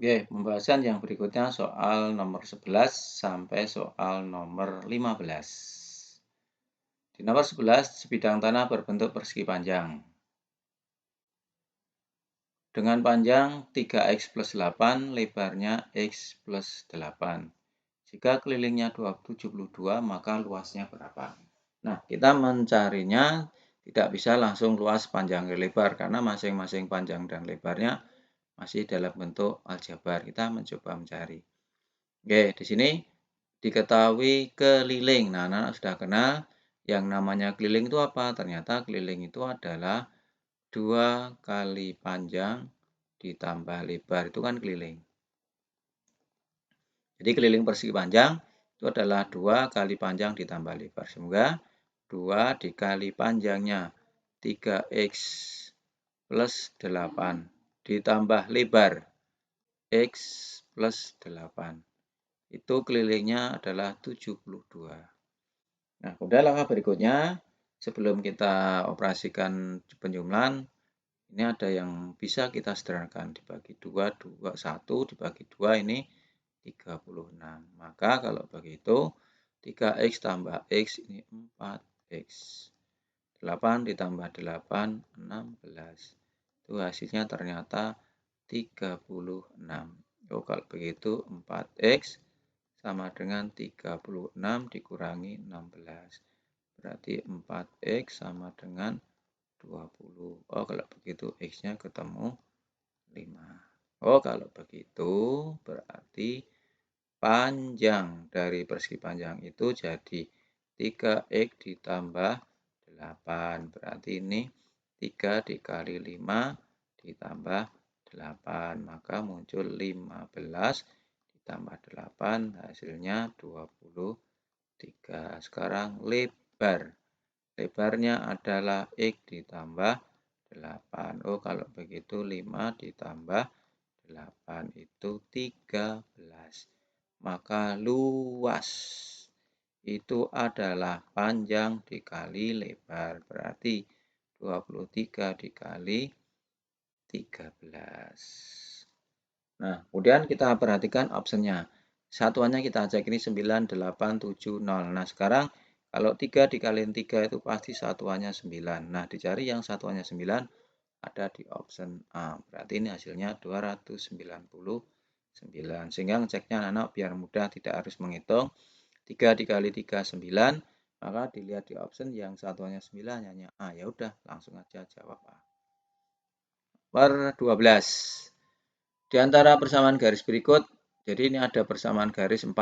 Oke, pembahasan yang berikutnya soal nomor 11 sampai soal nomor 15. Di nomor 11, sebidang tanah berbentuk persegi panjang. Dengan panjang 3x plus 8, lebarnya x plus 8. Jika kelilingnya 72, maka luasnya berapa? Nah, kita mencarinya tidak bisa langsung luas, panjang, dan lebar, karena masing-masing panjang dan lebarnya masih dalam bentuk aljabar. Kita mencoba mencari. Oke, di sini diketahui keliling. Nah, anak-anak sudah kenal yang namanya keliling itu apa? Ternyata keliling itu adalah 2 kali panjang ditambah lebar. Itu kan keliling. Jadi keliling persegi panjang itu adalah 2 kali panjang ditambah lebar. Semoga 2 dikali panjangnya 3x plus 8 ditambah lebar x plus 8. Itu kelilingnya adalah 72. Nah, kemudian langkah berikutnya, sebelum kita operasikan penjumlahan, ini ada yang bisa kita sederhanakan. Dibagi 2, 1 dibagi 2 ini 36. Maka kalau begitu, 3x tambah x ini 4x. 8 ditambah 8, 16. Itu hasilnya ternyata 36. Oh, kalau begitu 4x sama dengan 36 dikurangi 16. Berarti 4x sama dengan 20. Oh, kalau begitu x-nya ketemu 5. Oh, kalau begitu berarti panjang dari persegi panjang itu jadi 3x ditambah 8. Berarti ini 3 dikali 5 ditambah 8. Maka muncul 15 ditambah 8 hasilnya 23. Sekarang lebar. Lebarnya adalah x ditambah 8. Oh, kalau begitu 5 ditambah 8 itu 13. Maka luas itu adalah panjang dikali lebar. Berarti 23 dikali 13. Nah, kemudian kita perhatikan optionnya. Satuannya kita cek ini 9, 8, 7, 0. Nah, sekarang kalau 3 dikali 3 itu pasti satuannya 9. Nah, dicari yang satuannya 9 ada di option A. Berarti ini hasilnya 299. Sehingga ngeceknya anak-anak biar mudah, tidak harus menghitung. 3 dikali 3, 9. Maka dilihat di option yang satuannya 9 hanya A. Ya udah, langsung aja jawab A. Per 12. Di antara persamaan garis berikut, jadi ini ada persamaan garis 4,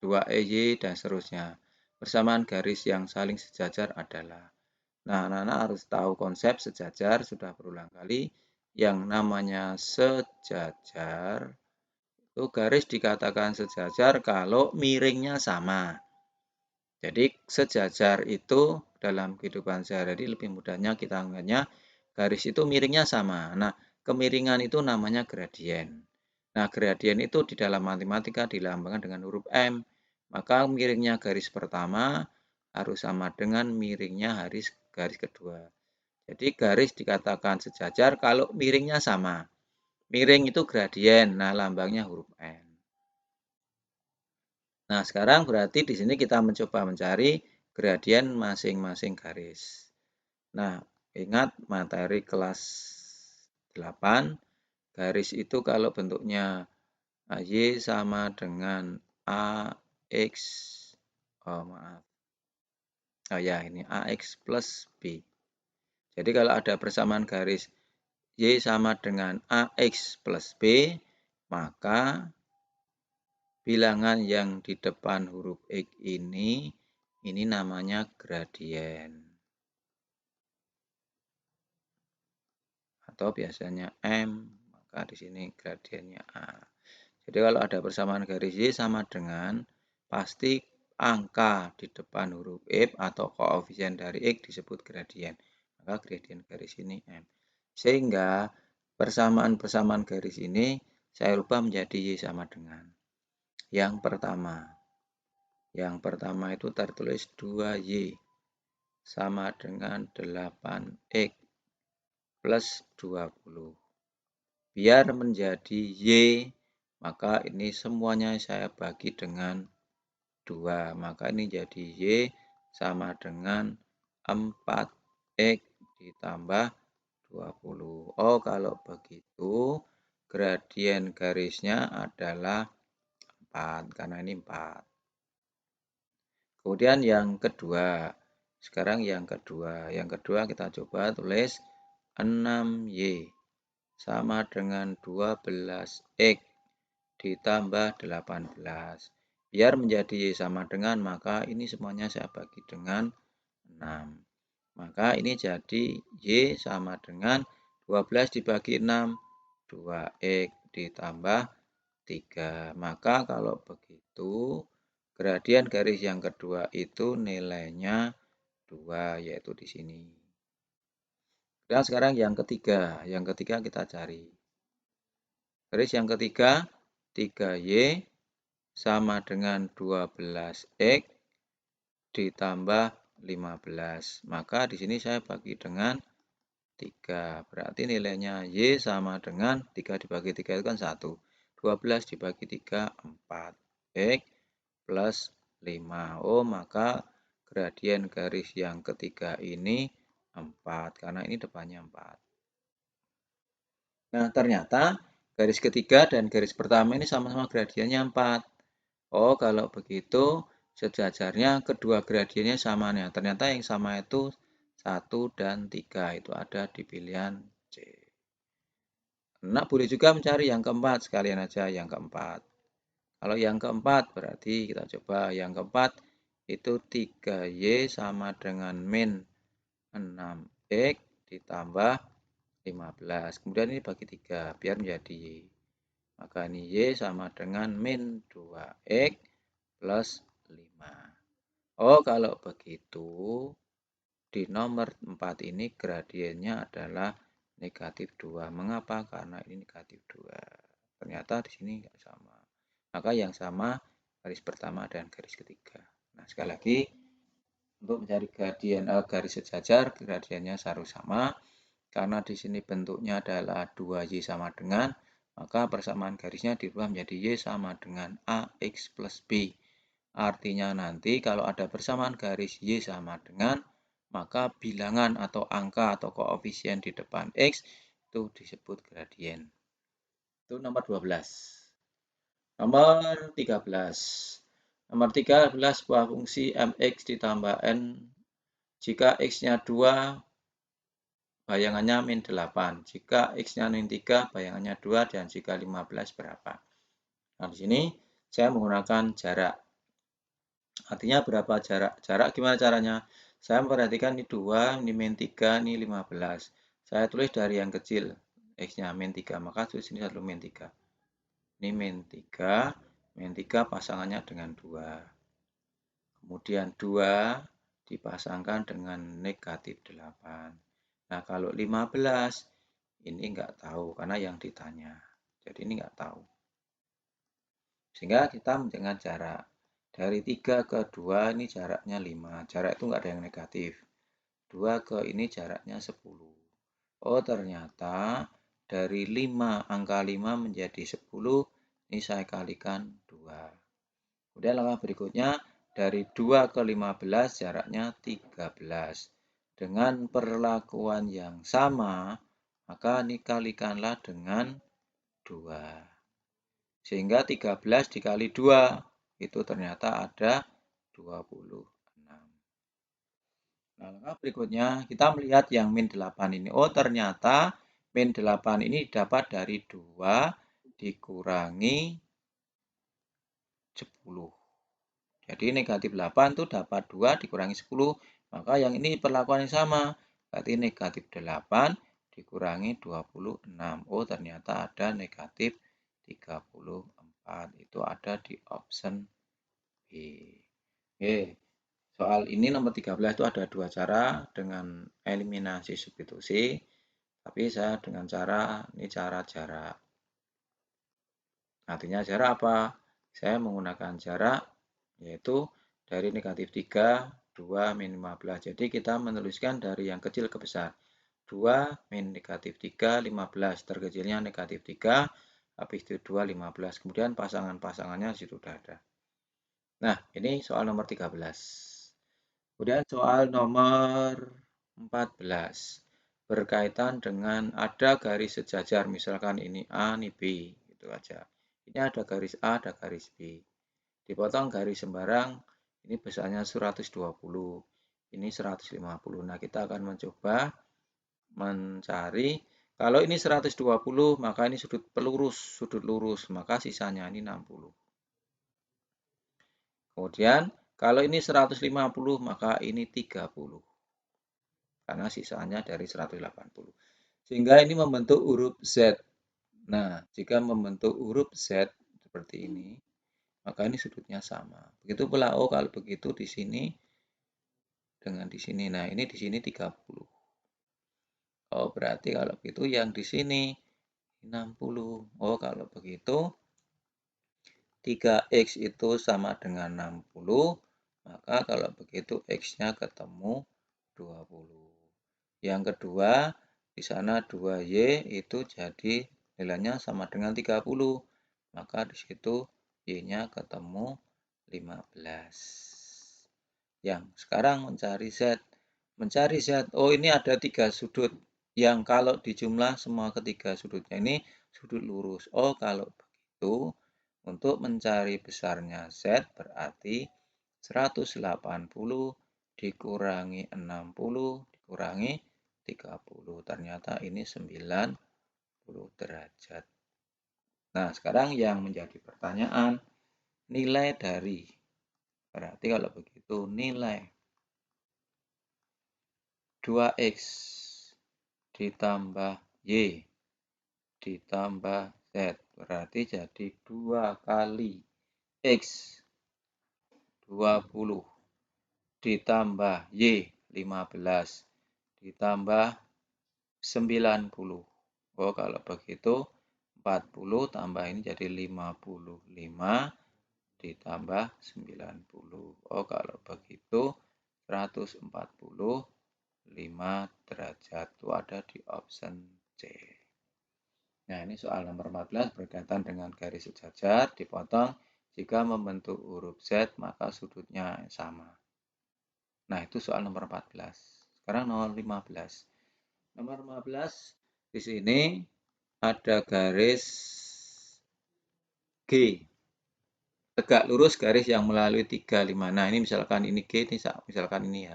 2EY dan seterusnya. Persamaan garis yang saling sejajar adalah. Nah, anak-anak harus tahu konsep sejajar, sudah berulang kali. Yang namanya sejajar, itu garis dikatakan sejajar kalau miringnya sama. Jadi sejajar itu dalam kehidupan sehari-hari lebih mudahnya kita anggapnya garis itu miringnya sama. Nah, kemiringan itu namanya gradien. Nah, gradien itu di dalam matematika dilambangkan dengan huruf M. Maka miringnya garis pertama harus sama dengan miringnya garis kedua. Jadi garis dikatakan sejajar kalau miringnya sama. Miring itu gradien, nah lambangnya huruf M. Nah, sekarang berarti di sini kita mencoba mencari gradien masing-masing garis. Nah, ingat materi kelas 8, garis itu kalau bentuknya Y sama dengan AX, ini AX plus B. Jadi kalau ada persamaan garis Y sama dengan AX plus B, maka bilangan yang di depan huruf X ini namanya gradien. Atau biasanya M, maka di sini gradiennya A. Jadi kalau ada persamaan garis Y sama dengan, pasti angka di depan huruf F atau koefisien dari X disebut gradien. Maka gradien garis ini M. Sehingga persamaan-persamaan garis ini saya rubah menjadi Y sama dengan. Yang pertama itu tertulis 2Y sama dengan 8X plus 20. biar menjadi Y, maka ini semuanya saya bagi dengan 2. Maka ini jadi Y sama dengan 4X ditambah 20. Oh, kalau begitu gradien garisnya adalah 4, karena ini 4. Kemudian yang kedua. Sekarang yang kedua. Yang kedua kita coba tulis 6Y sama dengan 12X ditambah 18. Biar menjadi Y sama dengan, maka ini semuanya saya bagi dengan 6. Maka ini jadi Y sama dengan 12 dibagi 6, 2X ditambah 3. Maka kalau begitu, gradien garis yang kedua itu nilainya 2, yaitu di sini. Dan sekarang yang ketiga. Yang ketiga kita cari. Garis yang ketiga, 3Y sama dengan 12X ditambah 15. Maka di sini saya bagi dengan 3. Berarti nilainya Y sama dengan 3 dibagi 3 itu kan 1. 12 dibagi 3, 4. X plus 5. Oh, maka gradien garis yang ketiga ini 4. Karena ini depannya 4. Nah, ternyata garis ketiga dan garis pertama ini sama-sama gradiennya 4. Oh, kalau begitu sejajarnya kedua gradiennya sama nih. Ternyata yang sama itu 1 dan 3 itu ada di pilihan C. Nah, boleh juga mencari yang keempat, sekalian aja yang keempat. Kalau yang keempat berarti kita coba yang keempat itu 3Y sama dengan min 6X ditambah 15. Kemudian ini bagi 3 biar menjadi Y. Maka ini Y sama dengan min 2X plus 5. Oh, kalau begitu di nomor 4 ini gradiennya adalah negatif 2. Mengapa? Karena ini negatif 2. Ternyata di sini nggak sama. Maka yang sama garis pertama dan garis ketiga. Nah, sekali lagi untuk mencari garis sejajar, gradiennya harus sama. Karena di sini bentuknya adalah 2Y sama dengan, maka persamaan garisnya dirubah menjadi Y sama dengan AX plus B. Artinya nanti kalau ada persamaan garis Y sama dengan, maka bilangan atau angka atau koefisien di depan X itu disebut gradien. Itu nomor 12. Nomor 13. Nomor 13 sebuah fungsi mx ditambah n jika x-nya 2, bayangannya min 8. Jika x-nya min 3, bayangannya 2, dan jika 15 berapa? Nah, di sini saya menggunakan jarak. Artinya berapa jarak? Jarak gimana caranya? Saya memperhatikan ini 2, ini min 3, ini 15. Saya tulis dari yang kecil, x-nya min 3, maka tulis ini satu min 3. Ini min 3 pasangannya dengan 2. Kemudian 2 dipasangkan dengan negatif 8. Nah, kalau 15, ini enggak tahu karena yang ditanya. Jadi ini enggak tahu. Sehingga kita dengan jarak. Dari 3 ke 2 ini jaraknya 5. Jarak itu enggak ada yang negatif. 2 ke ini jaraknya 10. Oh, ternyata dari 5, angka 5 menjadi 10, ini saya kalikan 2. Kemudian langkah berikutnya, dari 2 ke 15 jaraknya 13. Dengan perlakuan yang sama, maka dikalikanlah dengan 2. Sehingga 13 dikali 2, itu ternyata ada 26. Nah, langkah berikutnya, kita melihat yang min 8 ini. Oh, ternyata min 8 ini dapat dari 2 dikurangi 10. Jadi negatif 8 itu dapat 2 dikurangi 10. Maka yang ini perlakuan yang sama. Berarti negatif 8 dikurangi 26. Oh, ternyata ada negatif 34. Itu ada di option B. Oke. Soal ini nomor 13 itu ada dua cara dengan eliminasi substitusi. Tapi saya dengan cara, ini cara jarak. Artinya jarak apa? Saya menggunakan jarak yaitu dari negatif 3, 2, min 15. Jadi kita menuliskan dari yang kecil ke besar. 2 min negatif 3, 15. Terkecilnya negatif 3, habis itu 2, 15. Kemudian pasangan-pasangannya sudah ada. Nah, ini soal nomor 13. Kemudian soal nomor 14. Berkaitan dengan ada garis sejajar, misalkan ini A, ini B, gitu aja. Ini ada garis A, ada garis B. Dipotong garis sembarang, ini besarnya 120, ini 150. Nah, kita akan mencoba mencari, kalau ini 120, maka ini sudut lurus, maka sisanya ini 60. Kemudian, kalau ini 150, maka ini 30. Karena sisanya dari 180. Sehingga ini membentuk huruf Z. Nah, jika membentuk huruf Z seperti ini, maka ini sudutnya sama. Begitu pula O, kalau begitu di sini dengan di sini. Nah, ini di sini 30. Oh, berarti kalau begitu yang di sini 60. Oh, kalau begitu 3X itu sama dengan 60. Maka kalau begitu X-nya ketemu 20. Yang kedua, di sana 2Y itu jadi nilainya sama dengan 30. Maka di situ Y-nya ketemu 15. Yang sekarang mencari Z. Mencari Z, oh ini ada 3 sudut. Yang kalau dijumlah semua ketiga sudutnya ini sudut lurus. Oh kalau begitu, untuk mencari besarnya Z berarti 180 dikurangi 60 dikurangi 30. Ternyata ini 90 derajat. Nah, sekarang yang menjadi pertanyaan, nilai dari. Berarti kalau begitu nilai 2X ditambah Y ditambah Z. Berarti jadi 2 kali X 20 ditambah Y 15 ditambah 90. Oh, kalau begitu 40 tambah ini jadi 55 ditambah 90. Oh, kalau begitu 145 derajat. Itu ada di option C. Nah, ini soal nomor 14 berkaitan dengan garis sejajar dipotong. Jika membentuk huruf Z, maka sudutnya sama. Nah, itu soal nomor 14. Sekarang nomor 15. Nomor 15, di sini ada garis G. Tegak lurus garis yang melalui 3, 5. Nah, ini misalkan ini G, ini misalkan ini H.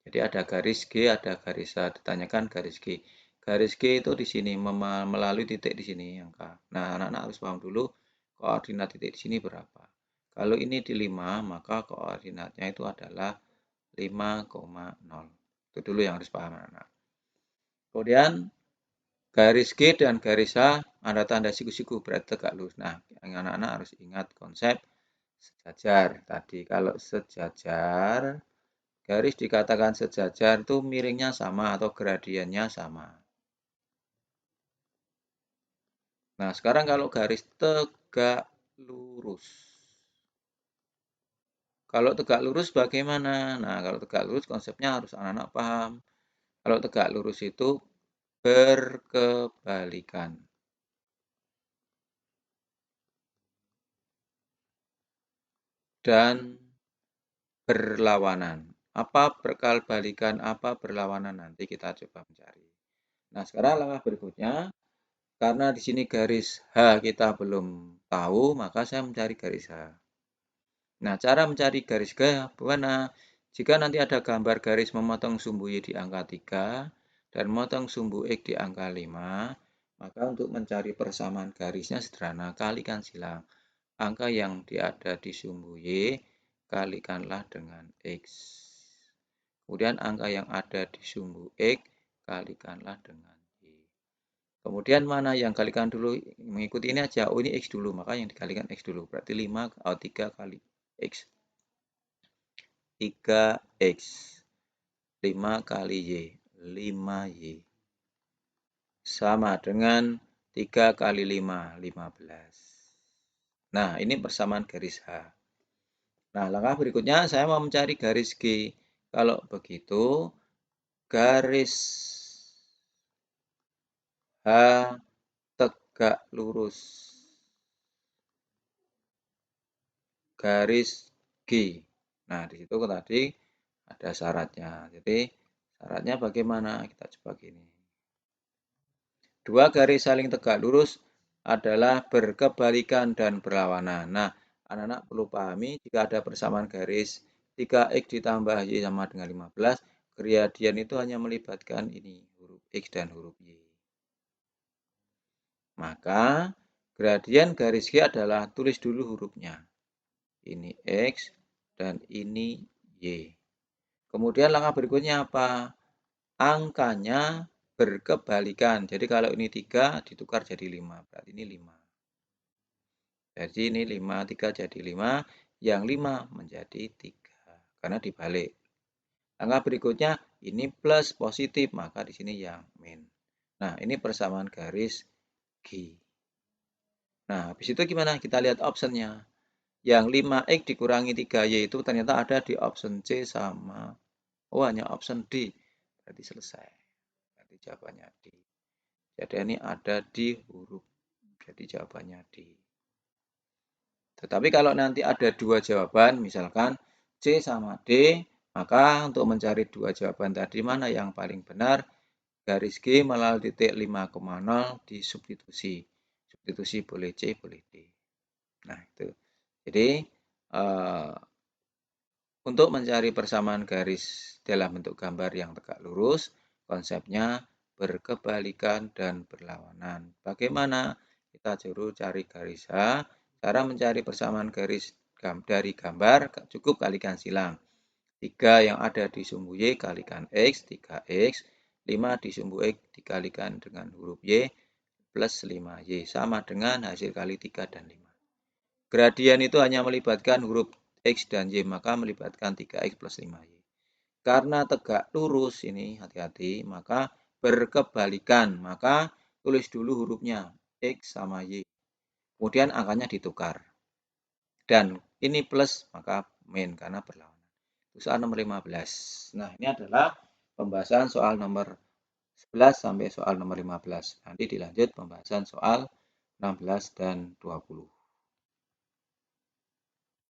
Jadi ada garis G, ada garis H. Ditanyakan garis G. Garis G itu di sini melalui titik di sini angka. Nah, anak-anak harus paham dulu koordinat titik di sini berapa. Kalau ini di 5, maka koordinatnya itu adalah 5,0. Itu dulu yang harus paham anak-anak. Kemudian garis G dan garis H ada tanda siku-siku berarti tegak lurus. Nah, anak-anak harus ingat konsep sejajar tadi. Kalau sejajar, garis dikatakan sejajar itu miringnya sama atau gradiennya sama. Nah, sekarang kalau garis tegak lurus. Kalau tegak lurus bagaimana? Nah, kalau tegak lurus konsepnya harus anak-anak paham. Kalau tegak lurus itu berkebalikan. Dan berlawanan. Apa berkebalikan, apa berlawanan, nanti kita coba mencari. Nah, sekarang langkah berikutnya, karena di sini garis H kita belum tahu, maka saya mencari garis H. Nah, cara mencari garis H bagaimana? Jika nanti ada gambar garis memotong sumbu Y di angka 3 dan memotong sumbu X di angka 5, maka untuk mencari persamaan garisnya sederhana, kalikan silang. Angka yang ada di sumbu Y kalikanlah dengan X. Kemudian angka yang ada di sumbu X kalikanlah dengan Y. Kemudian mana yang kalikan dulu? Mengikuti ini aja. Oh, ini X dulu, maka yang dikalikan X dulu. Berarti 3 kali X. 3X. 5 kali Y. 5Y. Sama dengan 3 kali 5. 15. Nah, ini persamaan garis H. Nah, langkah berikutnya saya mau mencari garis G. Kalau begitu, garis H tegak lurus garis G. Nah, di situ tadi ada syaratnya. Jadi, syaratnya bagaimana? Kita coba gini. Dua garis saling tegak lurus adalah berkebalikan dan berlawanan. Nah, anak-anak perlu pahami jika ada persamaan garis 3x ditambah y sama dengan 15, gradien itu hanya melibatkan ini, huruf x dan huruf y. Maka, gradien garis G adalah tulis dulu hurufnya. Ini x dan ini y. Kemudian langkah berikutnya apa? Angkanya berkebalikan. Jadi kalau ini 3 ditukar jadi 5. Berarti ini 5. Jadi ini 5, 3 jadi 5. Yang 5 menjadi 3. Karena dibalik. Langkah berikutnya ini plus positif. Maka di sini yang min. Nah ini persamaan garis G. Nah habis itu gimana? Kita lihat optionnya. Yang 5x dikurangi 3y itu ternyata ada di option C sama. Oh hanya option D. Berarti selesai. Berarti jawabannya D. Jadi ini ada di huruf. Jadi jawabannya D. Tetapi kalau nanti ada dua jawaban, misalkan C sama D, maka untuk mencari dua jawaban tadi mana yang paling benar, garis G melalui titik 5,0 disubstitusi. Substitusi boleh C, boleh D. Nah itu. Jadi untuk mencari persamaan garis dalam bentuk gambar yang tegak lurus, konsepnya berkebalikan dan berlawanan. Bagaimana? Kita cari garis H. Cara mencari persamaan garis dari gambar cukup kalikan silang. 3 yang ada di sumbu Y kalikan X, 3X. 5 di sumbu X dikalikan dengan huruf Y plus 5Y. Sama dengan hasil kali 3 dan 5. Gradien itu hanya melibatkan huruf X dan Y, maka melibatkan 3X plus 5Y. Karena tegak lurus ini, hati-hati, maka berkebalikan. Maka tulis dulu hurufnya, X sama Y. Kemudian angkanya ditukar. Dan ini plus, maka min, karena berlawanan. Itu soal nomor 15. Nah, ini adalah pembahasan soal nomor 11 sampai soal nomor 15. Nanti dilanjut pembahasan soal 16 dan 20.